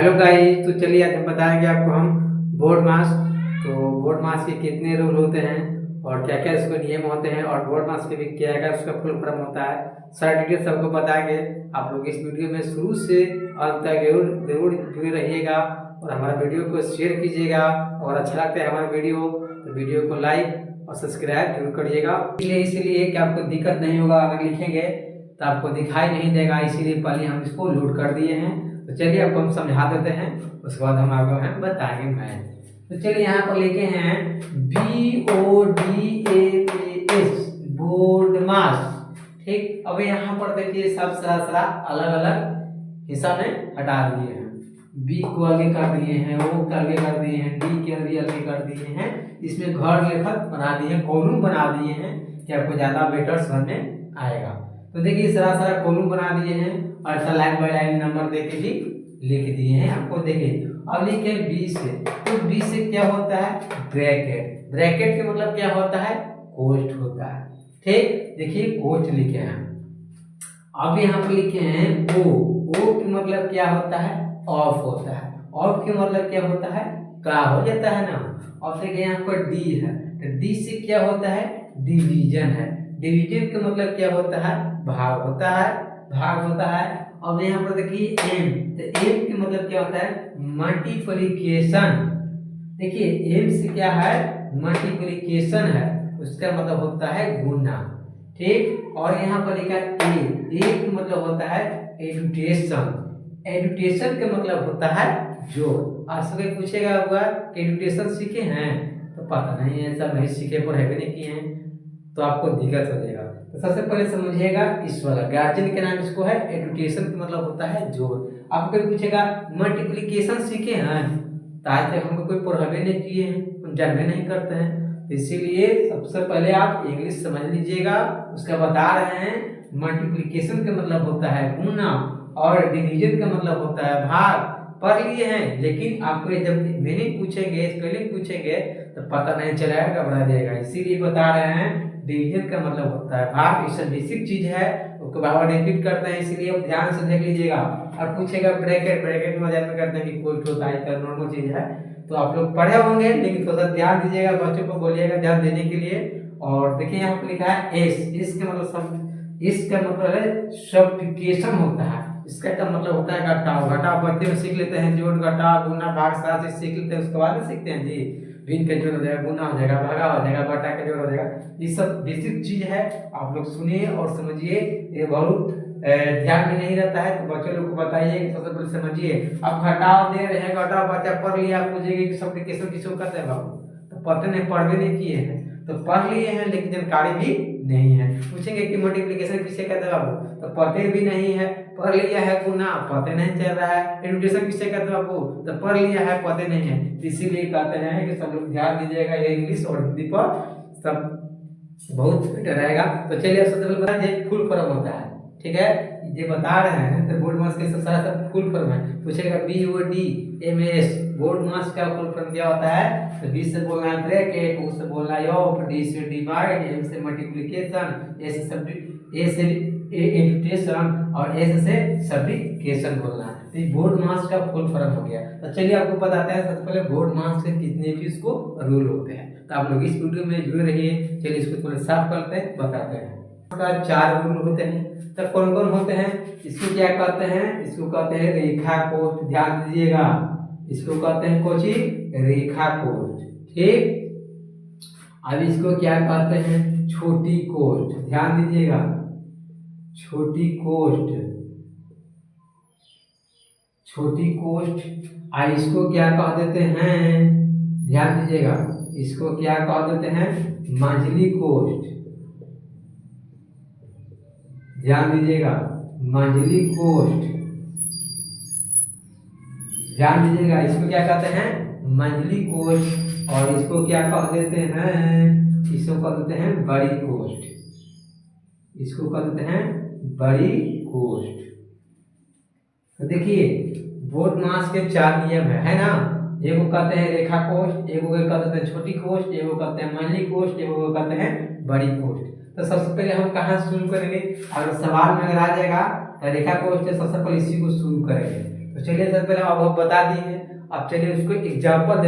Hello guys, तो चलिए आज हम बताएंगे आपको हम बोर्ड मास। तो बोर्ड मास के कितने रूल होते हैं और क्या क्या इसके नियम होते हैं और बोर्ड मास के भी क्या क्या उसका फुल फॉर्म होता है, सारा डिटेल सबको बताएंगे। आप लोग इस वीडियो में शुरू से अंत तक जरूर जरूर जुड़े रहिएगा और हमारा वीडियो को शेयर कीजिएगा। और अच्छा लगता है हमारा वीडियो तो वीडियो को लाइक और सब्सक्राइब जरूर करिएगा। इसलिए कि आपको दिक्कत नहीं होगा, अगर लिखेंगे तो आपको दिखाई नहीं देगा, इसीलिए पहले हम इसको लोड कर दिए हैं। तो चलिए आपको हम समझा देते हैं, उसके बाद हम आपको हम बताएंगे मैथ। तो चलिए यहाँ पर लिखे हैं BODMAS बोर्ड मास। ठीक, अब यहाँ पर देखिए सब सारा अलग अलग हिस्सा में हटा दिए हैं। बी को अलग कर दिए हैं, ओ को अलग कर दिए हैं, डी के अलग कर दिए हैं। इसमें घर लेखक बना दिए हैं, कॉलम बना दिए हैं कि आपको ज्यादा बेटर समझ में आएगा। तो देखिए सारा कॉलम बना दिए हैं और ऐसा लाइन बाय लाइन नंबर देके भी लिख दिए हैं आपको। देखिए अब लिखे बी से, तो बी से क्या होता है ब्रैकेट। ब्रैकेट के मतलब क्या होता है कोष्ठ होता है। ठीक, देखिए कोष्ठ लिखे हैं। अब यहाँ पर लिखे हैं ओ। ओ के मतलब क्या होता है ऑफ होता है। ऑफ के मतलब क्या होता है का हो जाता है ना। और देखिए यहाँ पर डी है, तो डी से क्या होता है डिवीजन है। डिवीजन का मतलब क्या होता है भाग होता है, भाग होता है। अब यहाँ पर देखिए एम, तो एम के मतलब क्या होता है मल्टीप्लिकेशन। देखिए एम से क्या है मल्टीप्लिकेशन है, उसका मतलब होता है गुना। ठीक, और यहाँ पर लिखा है ए का मतलब होता है एजुटेशन। एजुटेशन का मतलब होता है जोड़। आज से पूछेगा होगा कि एजुटेशन सीखे हैं, तो पता नहीं है, सब नहीं सीखे, पढ़े भी नहीं किए हैं, तो आपको दिक्कत हो जाएगा। तो सबसे पहले समझिएगा इस वाला गार्जियन के नाम इसको है, एजुकेशन का मतलब होता है जोड़। आपको पूछेगा मल्टीप्लिकेशन सीखे हैं, तो आज तक हमको कोई पढ़ावे नहीं किए हैं, हम जानवे नहीं करते हैं, इसीलिए सबसे पहले आप इंग्लिश समझ लीजिएगा। उसका बता रहे हैं मल्टीप्लिकेशन का मतलब होता है गुना और डिवीजन का मतलब होता है भाग। पढ़ लिए हैं, लेकिन आपको जब मीनिंग पूछेंगे, स्पेलिंग पूछेंगे तो पता नहीं चलेगा, घबरा जाएगा। इसीलिए बता रहे हैं डिवीजन का मतलब होता है भाग। इससे बेसिक चीज है, उसको बार रिपीट करते हैं, इसीलिए आप ध्यान से देख लीजिएगा। और पूछेगा ब्रैकेट, ब्रैकेट में ध्यान में करते हैं कि कोई होता है, नॉर्मल चीज है, तो आप लोग पढ़े होंगे, लेकिन थोड़ा सा ध्यान दीजिएगा, बच्चों को बोलिएगा ध्यान देने के लिए। और देखिए यहाँ पे लिखा है एस, इसका मतलब सब, इसका मतलब है सब्स्टिट्यूशन होता है। इसका क्या मतलब होता है घटाव। घटाव बच्चे में सीख लेते हैं, जोड़ घटाव गुना भाग साथ से सीख लेते हैं, उसके बाद में सीखते हैं जी भिन्न का जोड़ हो जाएगा, गुना हो जाएगा, भागा हो जाएगा, बटा का जोड़ हो जाएगा। ये सब बेसिक चीज है, आप लोग सुनिए और समझिए। ये बहुत ध्यान में नहीं रहता है, तो बच्चों लोग को बताइए कि सबसे पहले समझिए। अब घटाव दे रहे हैं, घटाव बच्चा पढ़ लिया, पूछेंगे कि सब्स्टिट्यूशन किसको कहते हैं बाबू, तो पता नहीं, पढ़ भी नहीं किए हैं, तो पढ़ लिए हैं लेकिन जानकारी भी नहीं है। पूछेंगे कि मल्टीप्लिकेशन किसे कहते हैं बाबू, तो पते भी नहीं है। पढ़ लिया है गुना, पते नहीं चल रहा है। एजुकेशन किसे कहते हैं बाबू, तो पढ़ लिया है, पते नहीं है। इसीलिए कहते हैं कि सब लोग ध्यान दीजिएगा, ये इंग्लिश और हिंदी पर सब बहुत बेटर रहेगा। तो चलिए सबसे पहले बताएं फुल फॉर्म होता है। ठीक है, ये बता रहे हैं तो बोर्ड मास के सारा फुल फॉर्म है। पूछेगा BODMAS बोर्ड मास का फुल फॉर्म क्या होता है, तो बी से बोलना है ब्रैकेट, ओ से बोलना है ऑफ, डी से डिवाइड, एम से मल्टीप्लिकेशन, ए से एजुटेशन और एस से सब्स्टिट्यूशन बोलना है। तो ये बोर्ड मास का फुल फॉर्म हो गया। तो चलिए आपको बताते हैं सबसे पहले बोर्ड मास के कितने भी इसको रूल होते हैं, तो आप लोग इस वीडियो में जुड़े रहिए। चलिए इसको थोड़ा साफ करते हैं, बताते हैं। इसका 4 रूल होते हैं, तो कौन कौन होते हैं, इसको क्या कहते हैं, इसको कहते हैं रेखा कोष्ठ। ध्यान दीजिएगा, इसको कहते हैं कोची रेखा कोष्ठ। ठीक, अब इसको क्या कहते हैं छोटी कोष्ठ। ध्यान दीजिएगा, छोटी कोष्ठ, छोटी कोष्ठ। इसको क्या कह देते हैं, ध्यान दीजिएगा, इसको क्या कह देते हैं मंझली कोष्ठ। ध्यान दीजिएगा, मंझली कोष्ठ। ध्यान दीजिएगा, इसको क्या कहते हैं मंझली कोष्ठ। और इसको क्या कह देते हैं, इसको कह देते हैं बड़ी कोष्ठ। इसको कह देते हैं बड़ी कोष्ठ। तो देखिए बोर्ड मास के 4 नियम है ना। एगो कहते हैं रेखा कोष्ठ, एगो कहते हैं छोटी कोष्ठ, एगो कहते हैं मंझली कोष्ठ, एगो कहते हैं बड़ी कोष्ठ। तो सबसे पहले हम कहाँ शुरू करेंगे, अगर सवाल में अगर आ जाएगा तो रेखा कोष्ठ से सबसे पहले इसी को शुरू करेंगे। तो चलिए सबसे पहले अब हम बता दिए हैं, अब चलिए उसको एग्जाम्पल